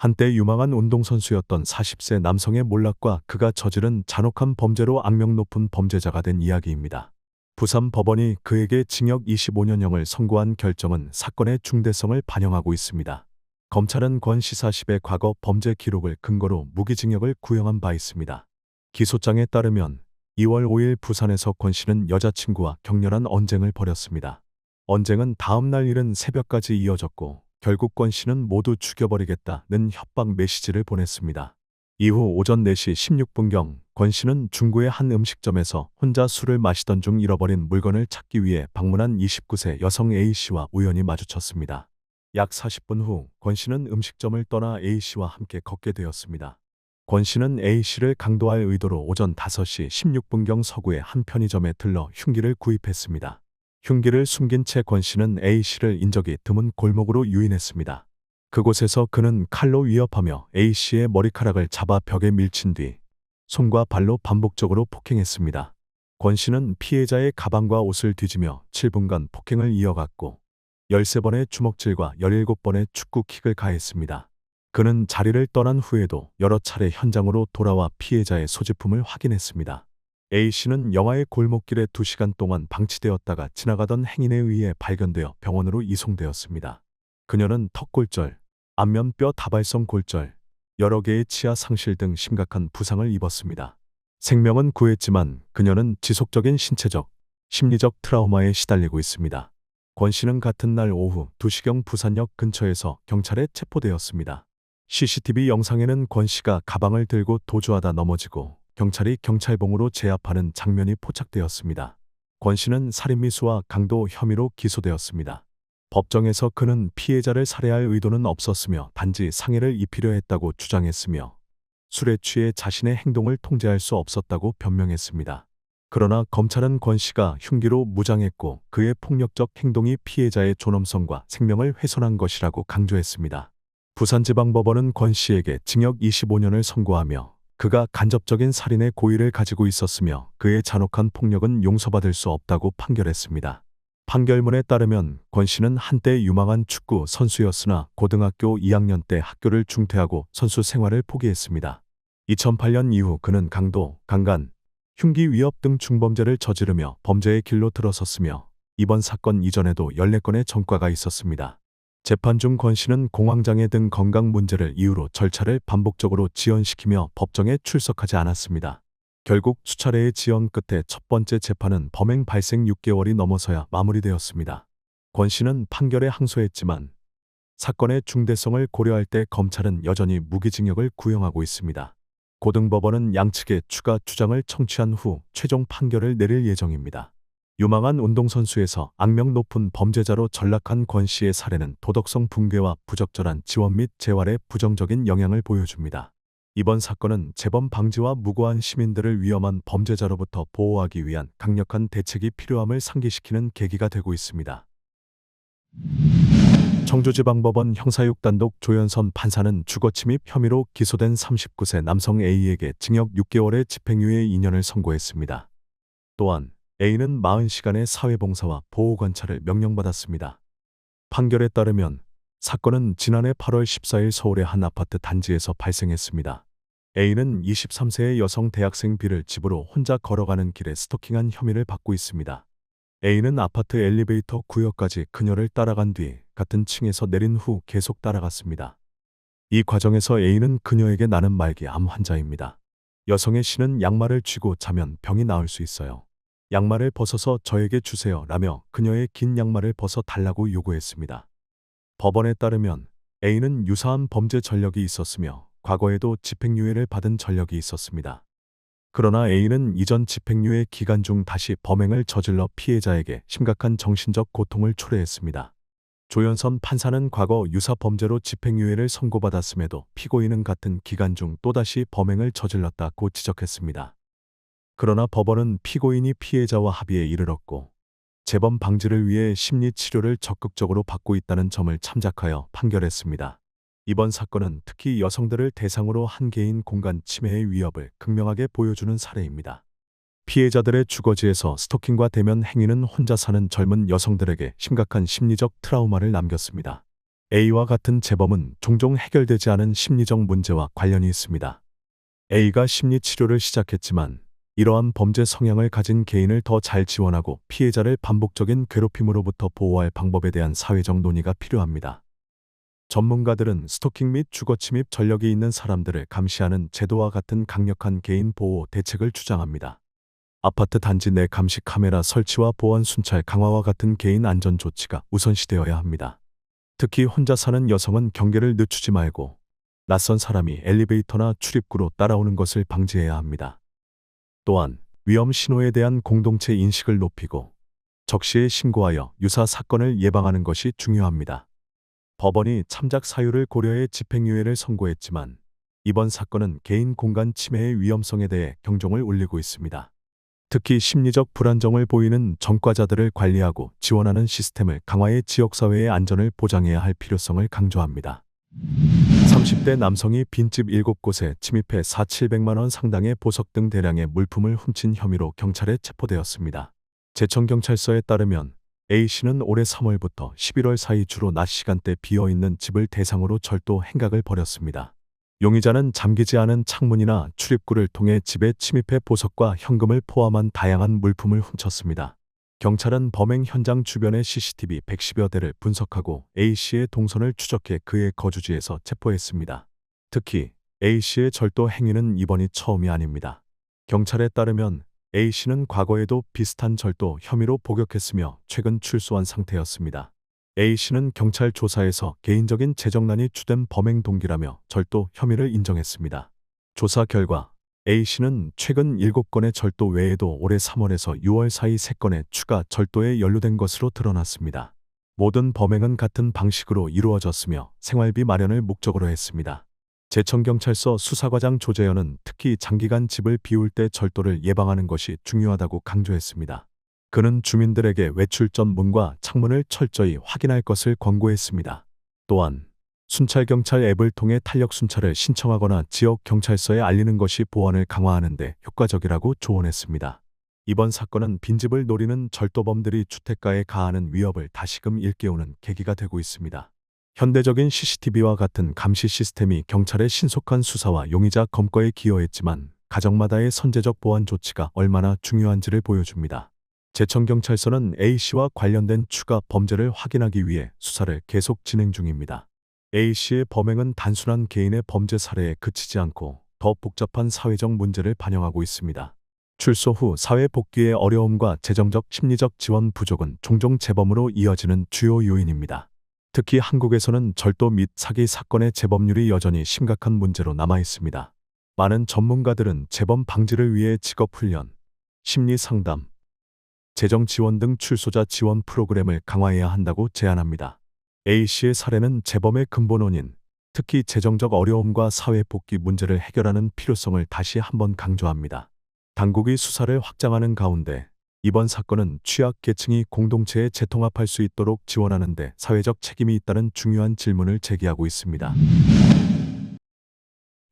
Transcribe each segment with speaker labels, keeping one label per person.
Speaker 1: 한때 유망한 운동선수였던 40세 남성의 몰락과 그가 저지른 잔혹한 범죄로 악명 높은 범죄자가 된 이야기입니다. 부산 법원이 그에게 징역 25년형을 선고한 결정은 사건의 중대성을 반영하고 있습니다. 검찰은 권씨 40의 과거 범죄 기록을 근거로 무기징역을 구형한 바 있습니다. 기소장에 따르면 2월 5일 부산에서 권씨는 여자친구와 격렬한 언쟁을 벌였습니다. 언쟁은 다음날 이른 새벽까지 이어졌고 결국 권씨는 모두 죽여버리겠다는 협박 메시지를 보냈습니다. 이후 오전 4시 16분경 권씨는 중구의 한 음식점에서 혼자 술을 마시던 중 잃어버린 물건을 찾기 위해 방문한 29세 여성 A씨와 우연히 마주쳤습니다. 약 40분 후 권씨는 음식점을 떠나 A씨와 함께 걷게 되었습니다. 권씨는 A씨를 강도할 의도로 오전 5시 16분경 서구의 한 편의점에 들러 흉기를 구입했습니다. 흉기를 숨긴 채 권씨는 A씨를 인적이 드문 골목으로 유인했습니다. 그곳에서 그는 칼로 위협하며 A씨의 머리카락을 잡아 벽에 밀친 뒤 손과 발로 반복적으로 폭행했습니다. 권씨는 피해자의 가방과 옷을 뒤지며 7분간 폭행을 이어갔고 13번의 주먹질과 17번의 축구킥을 가했습니다. 그는 자리를 떠난 후에도 여러 차례 현장으로 돌아와 피해자의 소지품을 확인했습니다. A씨는 영화의 골목길에 2시간 동안 방치되었다가 지나가던 행인에 의해 발견되어 병원으로 이송되었습니다. 그녀는 턱골절, 안면뼈 다발성 골절, 여러 개의 치아 상실 등 심각한 부상을 입었습니다. 생명은 구했지만 그녀는 지속적인 신체적, 심리적 트라우마에 시달리고 있습니다. 권씨는 같은 날 오후 2시경 부산역 근처에서 경찰에 체포되었습니다. CCTV 영상에는 권씨가 가방을 들고 도주하다 넘어지고 경찰이 경찰봉으로 제압하는 장면이 포착되었습니다. 권씨는 살인미수와 강도 혐의로 기소되었습니다. 법정에서 그는 피해자를 살해할 의도는 없었으며 단지 상해를 입히려 했다고 주장했으며 술에 취해 자신의 행동을 통제할 수 없었다고 변명했습니다. 그러나 검찰은 권씨가 흉기로 무장했고 그의 폭력적 행동이 피해자의 존엄성과 생명을 훼손한 것이라고 강조했습니다. 부산지방법원은 권씨에게 징역 25년을 선고하며 그가 간접적인 살인의 고의를 가지고 있었으며 그의 잔혹한 폭력은 용서받을 수 없다고 판결했습니다. 판결문에 따르면 권씨는 한때 유망한 축구 선수였으나 고등학교 2학년 때 학교를 중퇴하고 선수 생활을 포기했습니다. 2008년 이후 그는 강도, 강간, 흉기 위협 등 중범죄를 저지르며 범죄의 길로 들어섰으며 이번 사건 이전에도 14건의 전과가 있었습니다. 재판 중 권씨는 공황장애 등 건강 문제를 이유로 절차를 반복적으로 지연시키며 법정에 출석하지 않았습니다. 결국 수차례의 지연 끝에 첫 번째 재판은 범행 발생 6개월이 넘어서야 마무리되었습니다. 권씨는 판결에 항소했지만 사건의 중대성을 고려할 때 검찰은 여전히 무기징역을 구형하고 있습니다. 고등법원은 양측의 추가 주장을 청취한 후 최종 판결을 내릴 예정입니다. 유망한 운동선수에서 악명 높은 범죄자로 전락한 권씨의 살해는 도덕성 붕괴와 부적절한 지원 및 재활에 부정적인 영향을 보여줍니다. 이번 사건은 재범 방지와 무고한 시민들을 위험한 범죄자로부터 보호하기 위한 강력한 대책이 필요함을 상기시키는 계기가 되고 있습니다. 청주지방법원 형사 6단독 조연선 판사는 주거침입 혐의로 기소된 39세 남성 A에게 징역 6개월의 집행유예 2년을 선고했습니다. 또한 A는 40시간의 사회봉사와 보호관찰을 명령받았습니다. 판결에 따르면 사건은 지난해 8월 14일 서울의 한 아파트 단지에서 발생했습니다. A는 23세의 여성 대학생 B를 집으로 혼자 걸어가는 길에 스토킹한 혐의를 받고 있습니다. A는 아파트 엘리베이터 구역까지 그녀를 따라간 뒤 같은 층에서 내린 후 계속 따라갔습니다. 이 과정에서 A는 그녀에게 나는 말기 암 환자입니다. 여성의 씨는 양말을 쥐고 자면 병이 나을 수 있어요. 양말을 벗어서 저에게 주세요 라며 그녀의 긴 양말을 벗어 달라고 요구했습니다. 법원에 따르면 A는 유사한 범죄 전력이 있었으며 과거에도 집행유예를 받은 전력이 있었습니다. 그러나 A는 이전 집행유예 기간 중 다시 범행을 저질러 피해자에게 심각한 정신적 고통을 초래했습니다. 조연선 판사는 과거 유사 범죄로 집행유예를 선고받았음에도 피고인은 같은 기간 중 또다시 범행을 저질렀다고 지적했습니다. 그러나 법원은 피고인이 피해자와 합의에 이르렀고 재범 방지를 위해 심리치료를 적극적으로 받고 있다는 점을 참작하여 판결했습니다. 이번 사건은 특히 여성들을 대상으로 한 개인 공간 침해의 위협을 극명하게 보여주는 사례입니다. 피해자들의 주거지에서 스토킹과 대면 행위는 혼자 사는 젊은 여성들에게 심각한 심리적 트라우마를 남겼습니다. A와 같은 재범은 종종 해결되지 않은 심리적 문제와 관련이 있습니다. A가 심리 치료를 시작했지만 이러한 범죄 성향을 가진 개인을 더 잘 지원하고 피해자를 반복적인 괴롭힘으로부터 보호할 방법에 대한 사회적 논의가 필요합니다. 전문가들은 스토킹 및 주거 침입 전력이 있는 사람들을 감시하는 제도와 같은 강력한 개인 보호 대책을 주장합니다. 아파트 단지 내 감시 카메라 설치와 보안 순찰 강화와 같은 개인 안전 조치가 우선시되어야 합니다. 특히 혼자 사는 여성은 경계를 늦추지 말고 낯선 사람이 엘리베이터나 출입구로 따라오는 것을 방지해야 합니다. 또한 위험 신호에 대한 공동체 인식을 높이고 적시에 신고하여 유사 사건을 예방하는 것이 중요합니다. 법원이 참작 사유를 고려해 집행유예를 선고했지만 이번 사건은 개인 공간 침해의 위험성에 대해 경종을 울리고 있습니다. 특히 심리적 불안정을 보이는 전과자들을 관리하고 지원하는 시스템을 강화해 지역사회의 안전을 보장해야 할 필요성을 강조합니다. 30대 남성이 빈집 7곳에 침입해 4,700만 원 상당의 보석 등 대량의 물품을 훔친 혐의로 경찰에 체포되었습니다. 제천경찰서에 따르면 A씨는 올해 3월부터 11월 사이 주로 낮 시간대 비어있는 집을 대상으로 절도 행각을 벌였습니다. 용의자는 잠기지 않은 창문이나 출입구를 통해 집에 침입해 보석과 현금을 포함한 다양한 물품을 훔쳤습니다. 경찰은 범행 현장 주변의 CCTV 110여 대를 분석하고 A씨의 동선을 추적해 그의 거주지에서 체포했습니다. 특히 A씨의 절도 행위는 이번이 처음이 아닙니다. 경찰에 따르면 A씨는 과거에도 비슷한 절도 혐의로 복역했으며 최근 출소한 상태였습니다. A씨는 경찰 조사에서 개인적인 재정난이 주된 범행 동기라며 절도 혐의를 인정했습니다. 조사 결과 A씨는 최근 7건의 절도 외에도 올해 3월에서 6월 사이 3건의 추가 절도에 연루된 것으로 드러났습니다. 모든 범행은 같은 방식으로 이루어졌으며 생활비 마련을 목적으로 했습니다. 제천경찰서 수사과장 조재현은 특히 장기간 집을 비울 때 절도를 예방하는 것이 중요하다고 강조했습니다. 그는 주민들에게 외출 전 문과 창문을 철저히 확인할 것을 권고했습니다. 또한 순찰경찰 앱을 통해 탄력 순찰을 신청하거나 지역 경찰서에 알리는 것이 보안을 강화하는 데 효과적이라고 조언했습니다. 이번 사건은 빈집을 노리는 절도범들이 주택가에 가하는 위협을 다시금 일깨우는 계기가 되고 있습니다. 현대적인 CCTV와 같은 감시 시스템이 경찰의 신속한 수사와 용의자 검거에 기여했지만 가정마다의 선제적 보안 조치가 얼마나 중요한지를 보여줍니다. 제천경찰서는 A씨와 관련된 추가 범죄를 확인하기 위해 수사를 계속 진행 중입니다. A씨의 범행은 단순한 개인의 범죄 사례에 그치지 않고 더 복잡한 사회적 문제를 반영하고 있습니다. 출소 후 사회 복귀의 어려움과 재정적 심리적 지원 부족은 종종 재범으로 이어지는 주요 요인입니다. 특히 한국에서는 절도 및 사기 사건의 재범률이 여전히 심각한 문제로 남아 있습니다. 많은 전문가들은 재범 방지를 위해 직업훈련, 심리상담, 재정 지원 등 출소자 지원 프로그램을 강화해야 한다고 제안합니다. A씨의 사례는 재범의 근본 원인, 특히 재정적 어려움과 사회 복귀 문제를 해결하는 필요성을 다시 한번 강조합니다. 당국이 수사를 확장하는 가운데 이번 사건은 취약 계층이 공동체에 재통합할 수 있도록 지원하는 데 사회적 책임이 있다는 중요한 질문을 제기하고 있습니다.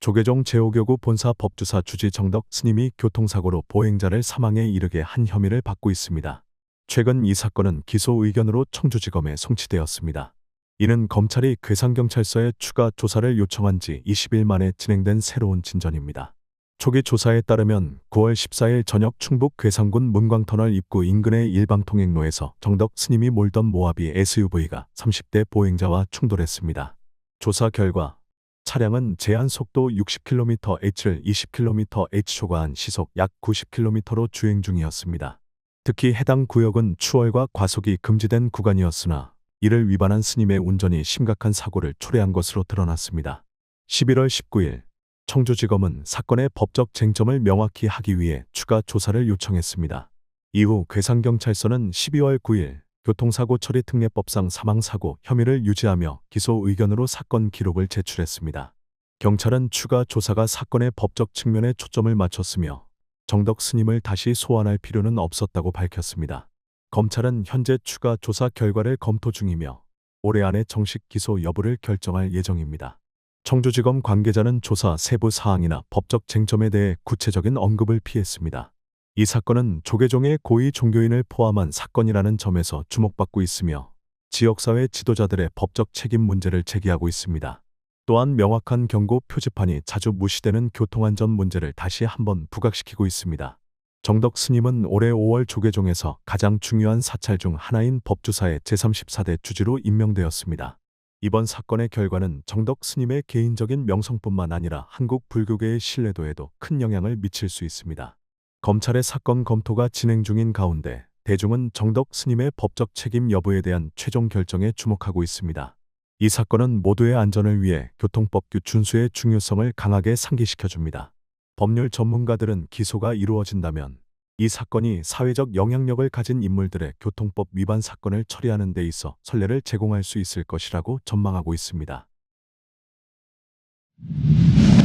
Speaker 1: 조계종 제오교구 본사 법주사 주지 정덕 스님이 교통사고로 보행자를 사망에 이르게 한 혐의를 받고 있습니다. 최근 이 사건은 기소 의견으로 청주지검에 송치되었습니다. 이는 검찰이 괴산경찰서에 추가 조사를 요청한 지 20일 만에 진행된 새로운 진전입니다. 초기 조사에 따르면 9월 14일 저녁 충북 괴산군 문광터널 입구 인근의 일방통행로에서 정덕 스님이 몰던 모하비 SUV가 30대 보행자와 충돌했습니다. 조사 결과 차량은 제한 속도 60km/h를 20km/h 초과한 시속 약 90km로 주행 중이었습니다. 특히 해당 구역은 추월과 과속이 금지된 구간이었으나 이를 위반한 스님의 운전이 심각한 사고를 초래한 것으로 드러났습니다. 11월 19일 청주지검은 사건의 법적 쟁점을 명확히 하기 위해 추가 조사를 요청했습니다. 이후 괴산경찰서는 12월 9일 교통사고 처리 특례법상 사망사고 혐의를 유지하며 기소 의견으로 사건 기록을 제출했습니다. 경찰은 추가 조사가 사건의 법적 측면에 초점을 맞췄으며 정덕 스님을 다시 소환할 필요는 없었다고 밝혔습니다. 검찰은 현재 추가 조사 결과를 검토 중이며 올해 안에 정식 기소 여부를 결정할 예정입니다. 청주지검 관계자는 조사 세부 사항이나 법적 쟁점에 대해 구체적인 언급을 피했습니다. 이 사건은 조계종의 고위 종교인을 포함한 사건이라는 점에서 주목받고 있으며 지역사회 지도자들의 법적 책임 문제를 제기하고 있습니다. 또한 명확한 경고 표지판이 자주 무시되는 교통안전 문제를 다시 한번 부각시키고 있습니다. 정덕 스님은 올해 5월 조계종에서 가장 중요한 사찰 중 하나인 법주사의 제34대 주지로 임명되었습니다. 이번 사건의 결과는 정덕 스님의 개인적인 명성뿐만 아니라 한국 불교계의 신뢰도에도 큰 영향을 미칠 수 있습니다. 검찰의 사건 검토가 진행 중인 가운데 대중은 정덕 스님의 법적 책임 여부에 대한 최종 결정에 주목하고 있습니다. 이 사건은 모두의 안전을 위해 교통법규 준수의 중요성을 강하게 상기시켜줍니다. 법률 전문가들은 기소가 이루어진다면 이 사건이 사회적 영향력을 가진 인물들의 교통법 위반 사건을 처리하는 데 있어 선례를 제공할 수 있을 것이라고 전망하고 있습니다.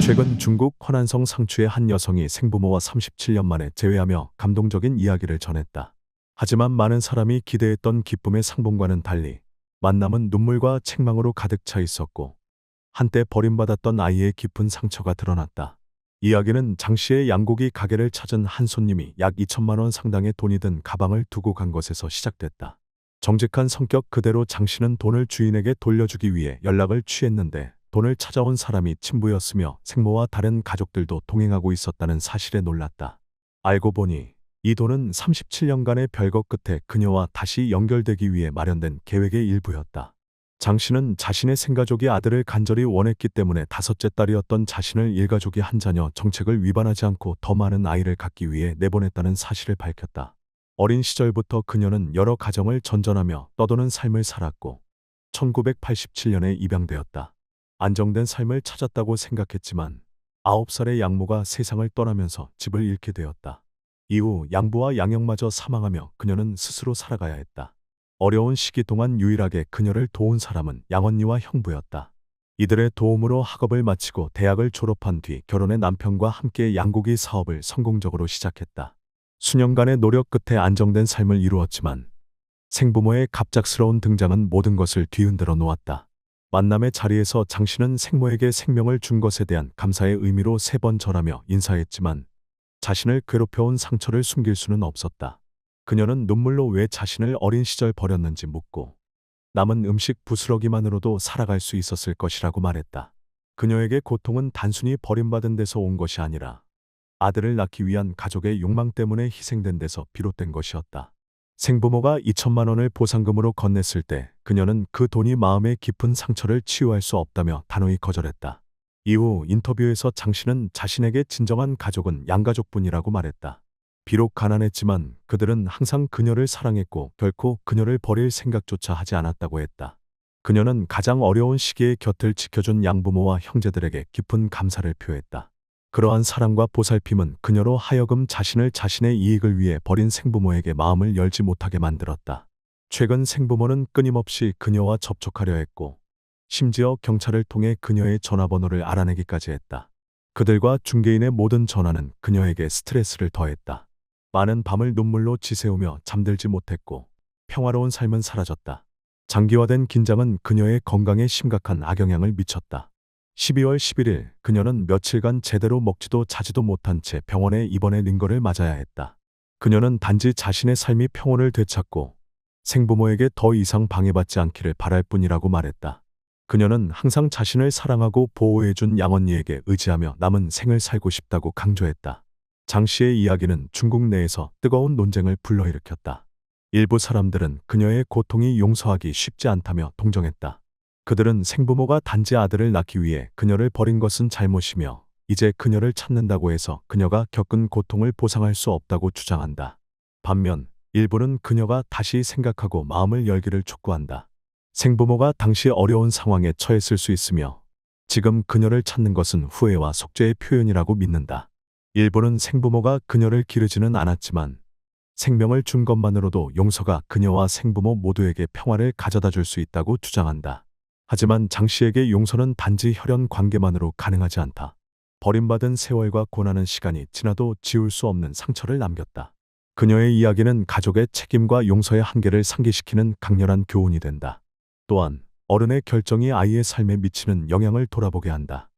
Speaker 1: 최근 중국 허난성 상추의 한 여성이 생부모와 37년 만에 재회하며 감동적인 이야기를 전했다. 하지만 많은 사람이 기대했던 기쁨의 상봉과는 달리 만남은 눈물과 책망으로 가득 차 있었고 한때 버림받았던 아이의 깊은 상처가 드러났다. 이야기는 장 씨의 양고기 가게를 찾은 한 손님이 약 2천만 원 상당의 돈이 든 가방을 두고 간 것에서 시작됐다. 정직한 성격 그대로 장 씨는 돈을 주인에게 돌려주기 위해 연락을 취했는데 돈을 찾아온 사람이 친부였으며 생모와 다른 가족들도 동행하고 있었다는 사실에 놀랐다. 알고 보니 이 돈은 37년간의 별거 끝에 그녀와 다시 연결되기 위해 마련된 계획의 일부였다. 장 씨는 자신의 생가족이 아들을 간절히 원했기 때문에 다섯째 딸이었던 자신을 일가족이 한 자녀 정책을 위반하지 않고 더 많은 아이를 갖기 위해 내보냈다는 사실을 밝혔다. 어린 시절부터 그녀는 여러 가정을 전전하며 떠도는 삶을 살았고 1987년에 입양되었다. 안정된 삶을 찾았다고 생각했지만 9살의 양모가 세상을 떠나면서 집을 잃게 되었다. 이후 양부와 양형마저 사망하며 그녀는 스스로 살아가야 했다. 어려운 시기 동안 유일하게 그녀를 도운 사람은 양언니와 형부였다. 이들의 도움으로 학업을 마치고 대학을 졸업한 뒤 결혼해 남편과 함께 양고기 사업을 성공적으로 시작했다. 수년간의 노력 끝에 안정된 삶을 이루었지만 생부모의 갑작스러운 등장은 모든 것을 뒤흔들어 놓았다. 만남의 자리에서 장 씨는 생모에게 생명을 준 것에 대한 감사의 의미로 3번 절하며 인사했지만 자신을 괴롭혀온 상처를 숨길 수는 없었다. 그녀는 눈물로 왜 자신을 어린 시절 버렸는지 묻고 남은 음식 부스러기만으로도 살아갈 수 있었을 것이라고 말했다. 그녀에게 고통은 단순히 버림받은 데서 온 것이 아니라 아들을 낳기 위한 가족의 욕망 때문에 희생된 데서 비롯된 것이었다. 생부모가 2천만 원을 보상금으로 건넸을 때 그녀는 그 돈이 마음의 깊은 상처를 치유할 수 없다며 단호히 거절했다. 이후 인터뷰에서 장 씨는 자신에게 진정한 가족은 양가족뿐이라고 말했다. 비록 가난했지만 그들은 항상 그녀를 사랑했고 결코 그녀를 버릴 생각조차 하지 않았다고 했다. 그녀는 가장 어려운 시기에 곁을 지켜준 양부모와 형제들에게 깊은 감사를 표했다. 그러한 사랑과 보살핌은 그녀로 하여금 자신을 자신의 이익을 위해 버린 생부모에게 마음을 열지 못하게 만들었다. 최근 생부모는 끊임없이 그녀와 접촉하려 했고 심지어 경찰을 통해 그녀의 전화번호를 알아내기까지 했다. 그들과 중개인의 모든 전화는 그녀에게 스트레스를 더했다. 많은 밤을 눈물로 지새우며 잠들지 못했고 평화로운 삶은 사라졌다. 장기화된 긴장은 그녀의 건강에 심각한 악영향을 미쳤다. 12월 11일 그녀는 며칠간 제대로 먹지도 자지도 못한 채 병원에 입원해 링거를 맞아야 했다. 그녀는 단지 자신의 삶이 평온을 되찾고 생부모에게 더 이상 방해받지 않기를 바랄 뿐이라고 말했다. 그녀는 항상 자신을 사랑하고 보호해준 양언니에게 의지하며 남은 생을 살고 싶다고 강조했다. 장 씨의 이야기는 중국 내에서 뜨거운 논쟁을 불러일으켰다. 일부 사람들은 그녀의 고통이 용서하기 쉽지 않다며 동정했다. 그들은 생부모가 단지 아들을 낳기 위해 그녀를 버린 것은 잘못이며 이제 그녀를 찾는다고 해서 그녀가 겪은 고통을 보상할 수 없다고 주장한다. 반면 일부는 그녀가 다시 생각하고 마음을 열기를 촉구한다. 생부모가 당시 어려운 상황에 처했을 수 있으며 지금 그녀를 찾는 것은 후회와 속죄의 표현이라고 믿는다. 일부는 생부모가 그녀를 기르지는 않았지만 생명을 준 것만으로도 용서가 그녀와 생부모 모두에게 평화를 가져다 줄 수 있다고 주장한다. 하지만 장 씨에게 용서는 단지 혈연 관계만으로 가능하지 않다. 버림받은 세월과 고난은 시간이 지나도 지울 수 없는 상처를 남겼다. 그녀의 이야기는 가족의 책임과 용서의 한계를 상기시키는 강렬한 교훈이 된다. 또한 어른의 결정이 아이의 삶에 미치는 영향을 돌아보게 한다.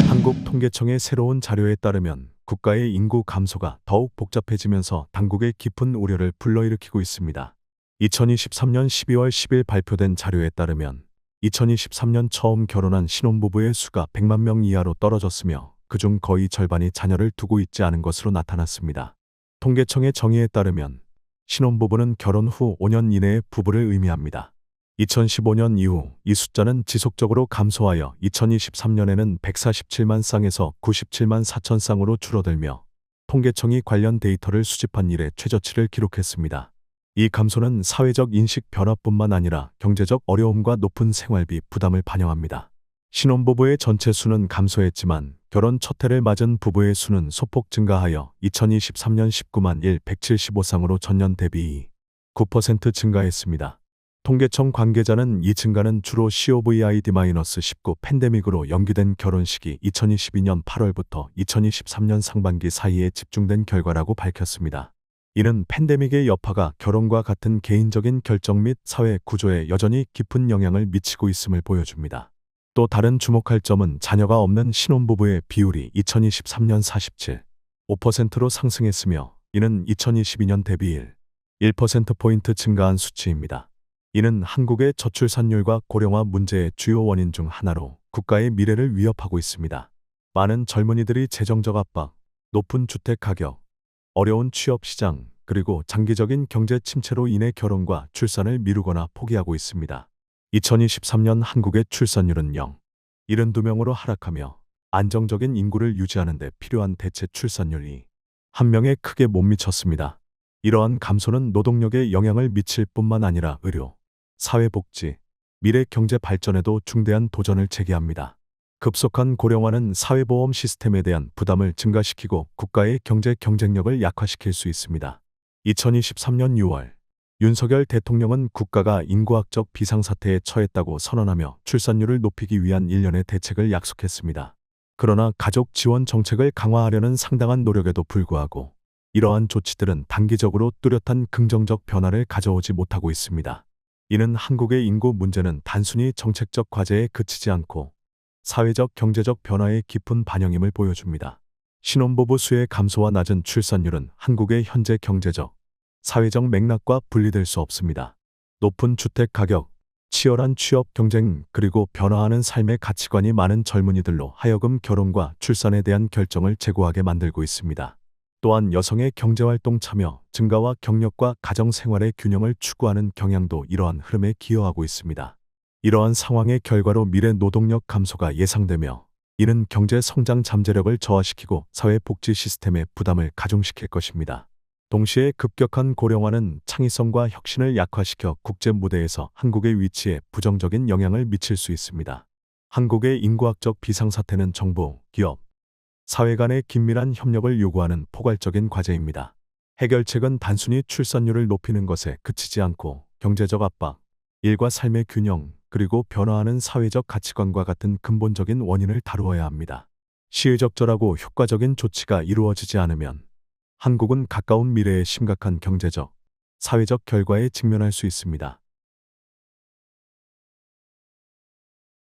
Speaker 1: 한국통계청의 새로운 자료에 따르면 국가의 인구 감소가 더욱 복잡해지면서 당국의 깊은 우려를 불러일으키고 있습니다. 2023년 12월 10일 발표된 자료에 따르면 2023년 처음 결혼한 신혼부부의 수가 100만 명 이하로 떨어졌으며 그중 거의 절반이 자녀를 두고 있지 않은 것으로 나타났습니다. 통계청의 정의에 따르면 신혼부부는 결혼 후 5년 이내의 부부를 의미합니다. 2015년 이후 이 숫자는 지속적으로 감소하여 2023년에는 147만 쌍에서 97만 4천 쌍으로 줄어들며 통계청이 관련 데이터를 수집한 이래 최저치를 기록했습니다. 이 감소는 사회적 인식 변화뿐만 아니라 경제적 어려움과 높은 생활비 부담을 반영합니다. 신혼부부의 전체 수는 감소했지만 결혼 첫 해를 맞은 부부의 수는 소폭 증가하여 2023년 19만 175쌍으로 전년 대비 9% 증가했습니다. 통계청 관계자는 이 증가는 주로 COVID-19 팬데믹으로 연기된 결혼식이 2022년 8월부터 2023년 상반기 사이에 집중된 결과라고 밝혔습니다. 이는 팬데믹의 여파가 결혼과 같은 개인적인 결정 및 사회 구조에 여전히 깊은 영향을 미치고 있음을 보여줍니다. 또 다른 주목할 점은 자녀가 없는 신혼부부의 비율이 2023년 47.5%로 상승했으며 이는 2022년 대비 1%포인트 증가한 수치입니다. 이는 한국의 저출산율과 고령화 문제의 주요 원인 중 하나로 국가의 미래를 위협하고 있습니다. 많은 젊은이들이 재정적 압박, 높은 주택 가격, 어려운 취업 시장, 그리고 장기적인 경제 침체로 인해 결혼과 출산을 미루거나 포기하고 있습니다. 2023년 한국의 출산율은 0.72명으로 하락하며 안정적인 인구를 유지하는 데 필요한 대체 출산율이 1명에 크게 못 미쳤습니다. 이러한 감소는 노동력에 영향을 미칠 뿐만 아니라 의료, 사회복지, 미래 경제 발전에도 중대한 도전을 제기합니다. 급속한 고령화는 사회보험 시스템에 대한 부담을 증가시키고 국가의 경제 경쟁력을 약화시킬 수 있습니다. 2023년 6월, 윤석열 대통령은 국가가 인구학적 비상사태에 처했다고 선언하며 출산율을 높이기 위한 일련의 대책을 약속했습니다. 그러나 가족 지원 정책을 강화하려는 상당한 노력에도 불구하고 이러한 조치들은 단기적으로 뚜렷한 긍정적 변화를 가져오지 못하고 있습니다. 이는 한국의 인구 문제는 단순히 정책적 과제에 그치지 않고 사회적 경제적 변화의 깊은 반영임을 보여줍니다. 신혼부부 수의 감소와 낮은 출산율은 한국의 현재 경제적, 사회적 맥락과 분리될 수 없습니다. 높은 주택 가격, 치열한 취업 경쟁, 그리고 변화하는 삶의 가치관이 많은 젊은이들로 하여금 결혼과 출산에 대한 결정을 제고하게 만들고 있습니다. 또한 여성의 경제활동 참여 증가와 경력과 가정생활의 균형을 추구하는 경향도 이러한 흐름에 기여하고 있습니다. 이러한 상황의 결과로 미래 노동력 감소가 예상되며 이는 경제 성장 잠재력을 저하시키고 사회복지 시스템의 부담을 가중시킬 것입니다. 동시에 급격한 고령화는 창의성과 혁신을 약화시켜 국제 무대에서 한국의 위치에 부정적인 영향을 미칠 수 있습니다. 한국의 인구학적 비상사태는 정부, 기업, 사회 간의 긴밀한 협력을 요구하는 포괄적인 과제입니다. 해결책은 단순히 출산율을 높이는 것에 그치지 않고 경제적 압박, 일과 삶의 균형, 그리고 변화하는 사회적 가치관과 같은 근본적인 원인을 다루어야 합니다. 시의적절하고 효과적인 조치가 이루어지지 않으면 한국은 가까운 미래에 심각한 경제적, 사회적 결과에 직면할 수 있습니다.